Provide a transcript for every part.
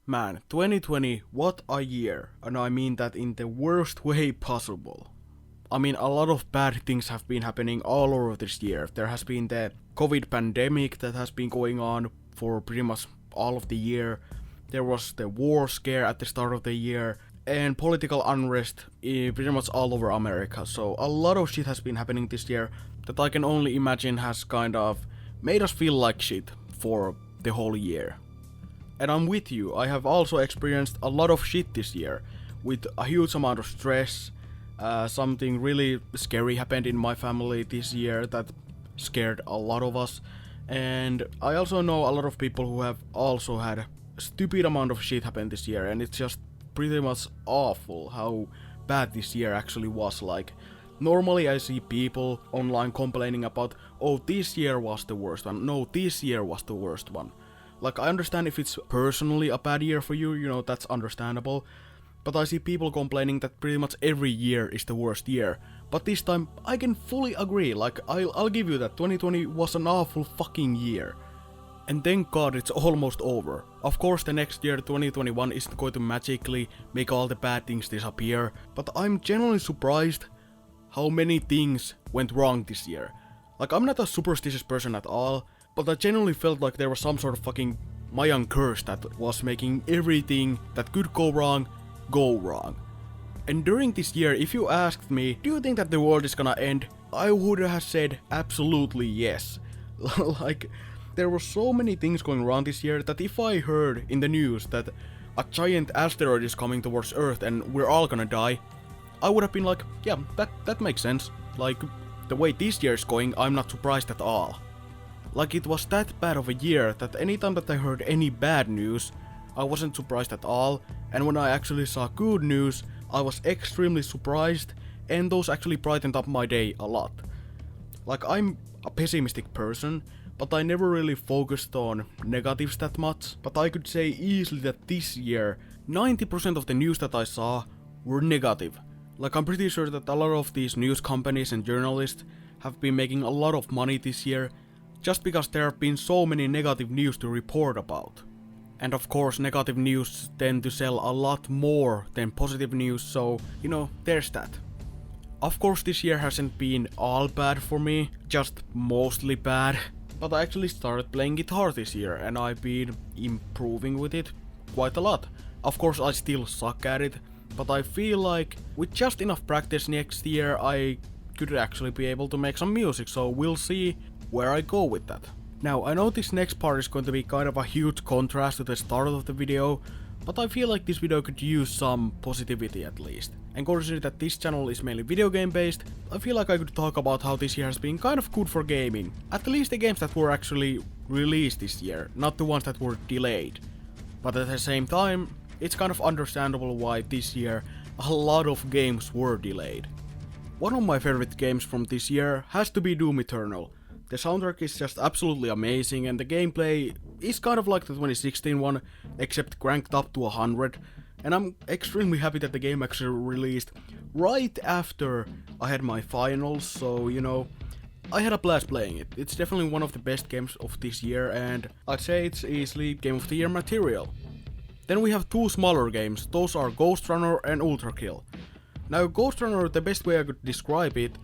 Man, 2020, what a year, and I mean that in the worst way possible. I mean, a lot of bad things have been happening all over this year. There has been the COVID pandemic that has been going on for pretty much all of the year. There was the war scare at the start of the year, and political unrest pretty much all over America. So a lot of shit has been happening this year that I can only imagine has kind of made us feel like shit for the whole year. And I'm with you, I have also experienced a lot of shit this year, with a huge amount of stress. Something really scary happened in my family this year that scared a lot of us. And I also know a lot of people who have also had a stupid amount of shit happen this year, and it's just pretty much awful how bad this year actually was. Like, normally I see people online complaining about, oh, this year was the worst one, no, this year was the worst one. Like, I understand if it's personally a bad year for you, you know, that's understandable. But I see people complaining that pretty much every year is the worst year. But this time, I can fully agree, like, I'll give you that 2020 was an awful fucking year. And thank God it's almost over. Of course the next year, 2021, isn't going to magically make all the bad things disappear. But I'm genuinely surprised how many things went wrong this year. Like, I'm not a superstitious person at all, but I genuinely felt like there was some sort of fucking Mayan curse that was making everything that could go wrong. And during this year, if you asked me, do you think that the world is gonna end? I would have said absolutely yes. Like, there were so many things going wrong this year that if I heard in the news that a giant asteroid is coming towards Earth and we're all gonna die, I would have been like, yeah, that makes sense. Like, the way this year is going, I'm not surprised at all. Like, it was that bad of a year that anytime that I heard any bad news, I wasn't surprised at all, and when I actually saw good news, I was extremely surprised, and those actually brightened up my day a lot. Like, I'm a pessimistic person, but I never really focused on negatives that much, but I could say easily that this year, 90% of the news that I saw were negative. Like, I'm pretty sure that a lot of these news companies and journalists have been making a lot of money this year, just because there have been so many negative news to report about. And of course, negative news tend to sell a lot more than positive news, so, you know, there's that. Of course, this year hasn't been all bad for me, just mostly bad. But I actually started playing guitar this year, and I've been improving with it quite a lot. Of course, I still suck at it, but I feel like with just enough practice next year, I could actually be able to make some music, so we'll see where I go with that. Now, I know this next part is going to be kind of a huge contrast to the start of the video, but I feel like this video could use some positivity at least. And considering that this channel is mainly video game based, I feel like I could talk about how this year has been kind of good for gaming. At least the games that were actually released this year, not the ones that were delayed. But at the same time, it's kind of understandable why this year a lot of games were delayed. One of my favorite games from this year has to be Doom Eternal. The soundtrack is just absolutely amazing, and the gameplay is kind of like the 2016 one, except cranked up to 100. And I'm extremely happy that the game actually released right after I had my finals, so, you know, I had a blast playing it. It's definitely one of the best games of this year, and I'd say it's easily Game of the Year material. Then we have two smaller games, those are Ghost Runner and Ultra Kill. Now, Ghost Runner, the best way I could describe it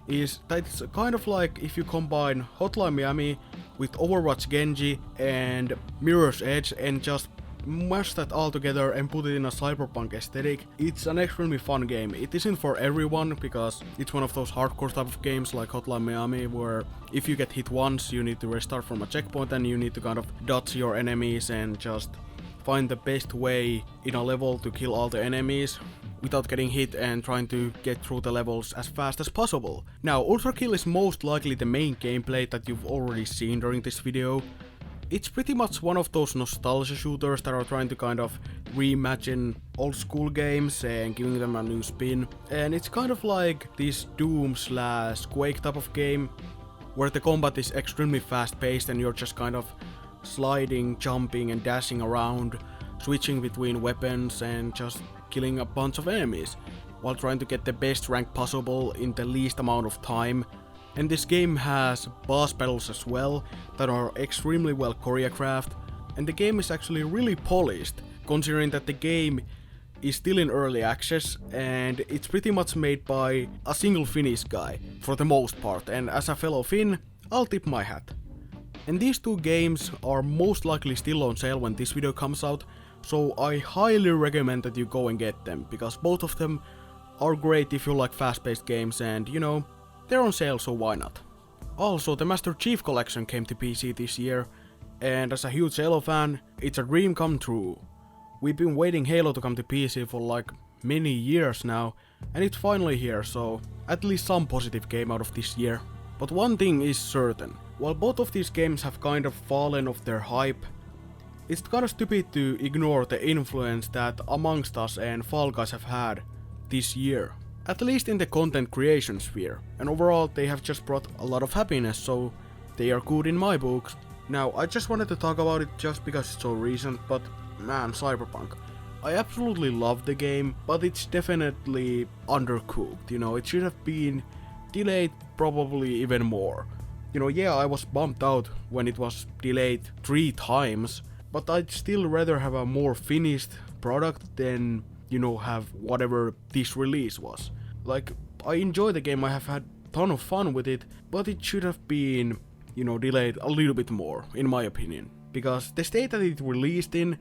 is that it's kind of like if you combine Hotline Miami with Overwatch Genji and Mirror's Edge and just mash that all together and put it in a cyberpunk aesthetic. It's an extremely fun game. It isn't for everyone because it's one of those hardcore type of games like Hotline Miami where if you get hit once you need to restart from a checkpoint and you need to kind of dodge your enemies and just find the best way in a level to kill all the enemies without getting hit and trying to get through the levels as fast as possible. Now, Ultra Kill is most likely the main gameplay that you've already seen during this video. It's pretty much one of those nostalgia shooters that are trying to kind of reimagine old school games and giving them a new spin. And it's kind of like this Doom / Quake type of game where the combat is extremely fast paced and you're just kind of sliding, jumping and dashing around, switching between weapons and just killing a bunch of enemies while trying to get the best rank possible in the least amount of time. And this game has boss battles as well that are extremely well choreographed, and the game is actually really polished considering that the game is still in early access and it's pretty much made by a single Finnish guy for the most part, and as a fellow Finn, I'll tip my hat. And these two games are most likely still on sale when this video comes out, so I highly recommend that you go and get them, because both of them are great if you like fast-paced games and, you know, they're on sale, so why not. Also, the Master Chief Collection came to PC this year, and as a huge Halo fan, it's a dream come true. We've been waiting Halo to come to PC for like many years now, and it's finally here, so at least some positive came out of this year. But one thing is certain, while both of these games have kind of fallen off their hype, it's kinda stupid to ignore the influence that Amongst Us and Fall Guys have had this year. At least in the content creation sphere, and overall they have just brought a lot of happiness, so they are good in my books. Now, I just wanted to talk about it just because it's so recent, but man, Cyberpunk. I absolutely love the game, but it's definitely undercooked, you know, it should have been delayed probably even more. You know, yeah, I was bummed out when it was delayed 3 times, but I'd still rather have a more finished product than, you know, have whatever this release was. Like, I enjoy the game, I have had a ton of fun with it, but it should have been, you know, delayed a little bit more, in my opinion. Because the state that it released in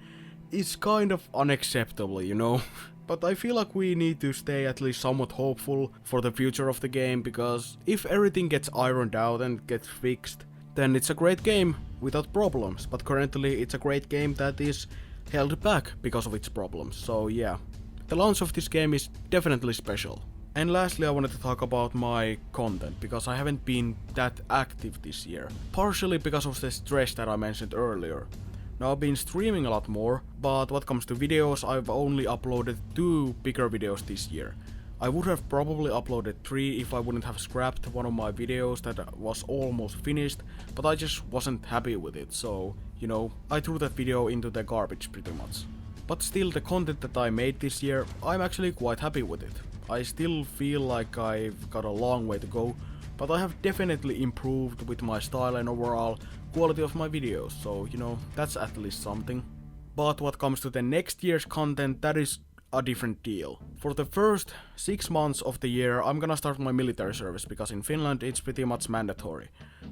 is kind of unacceptable, you know. But I feel like we need to stay at least somewhat hopeful for the future of the game, because if everything gets ironed out and gets fixed, then it's a great game without problems. But currently it's a great game that is held back because of its problems, so yeah. The launch of this game is definitely special. And lastly, I wanted to talk about my content, because I haven't been that active this year. Partially because of the stress that I mentioned earlier. Now I've been streaming a lot more, but what comes to videos, I've only uploaded 2 bigger videos this year. I would have probably uploaded 3 if I wouldn't have scrapped one of my videos that was almost finished, but I just wasn't happy with it, so, you know, I threw that video into the garbage pretty much. But still, the content that I made this year, I'm actually quite happy with it. I still feel like I've got a long way to go, but I have definitely improved with my style and overall quality of my videos, so, you know, that's at least something. But what comes to the next year's content, that is a different deal. For the first 6 months of the year, I'm gonna start my military service, because in Finland it's pretty much mandatory.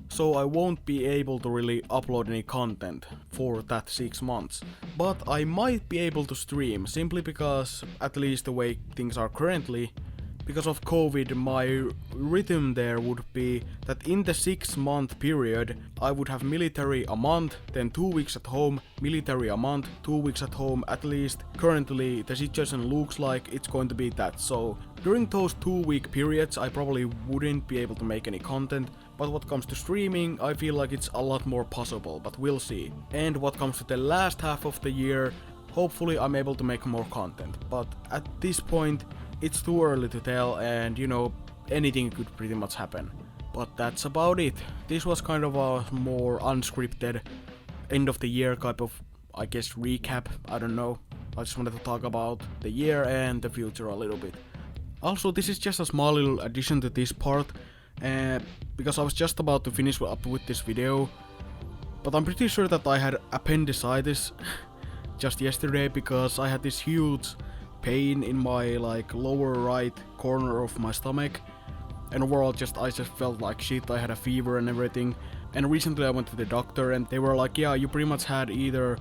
So I won't be able to really upload any content for that 6 months. But I might be able to stream, simply because, at least the way things are currently, because of COVID, my rhythm there would be that in the 6-month period, I would have military a month, then 2 weeks at home, military a month, 2 weeks at home, at least currently the situation looks like it's going to be that. So during those 2-week periods, I probably wouldn't be able to make any content, but what comes to streaming, I feel like it's a lot more possible, but we'll see. And what comes to the last half of the year, hopefully I'm able to make more content, but at this point, it's too early to tell, and, you know, anything could pretty much happen. But that's about it. This was kind of a more unscripted end of the year type of, I guess, recap. I don't know. I just wanted to talk about the year and the future a little bit. Also, this is just a small little addition to this part, because I was just about to finish up with this video, but I'm pretty sure that I had appendicitis just yesterday, because I had this huge pain in my like lower right corner of my stomach, and overall I just felt like shit. I had a fever and everything, and recently I went to the doctor and they were like, yeah, you pretty much had either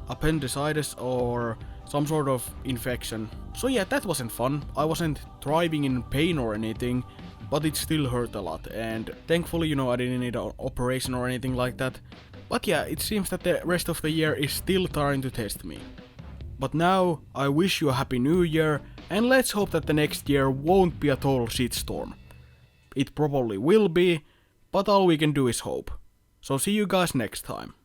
appendicitis or some sort of infection. So yeah, that wasn't fun. I wasn't thriving in pain or anything, but it still hurt a lot, and thankfully, you know, I didn't need an operation or anything like that. But yeah, it seems that the rest of the year is still trying to test me. But now, I wish you a happy new year, and let's hope that the next year won't be a total shitstorm. It probably will be, but all we can do is hope. So see you guys next time.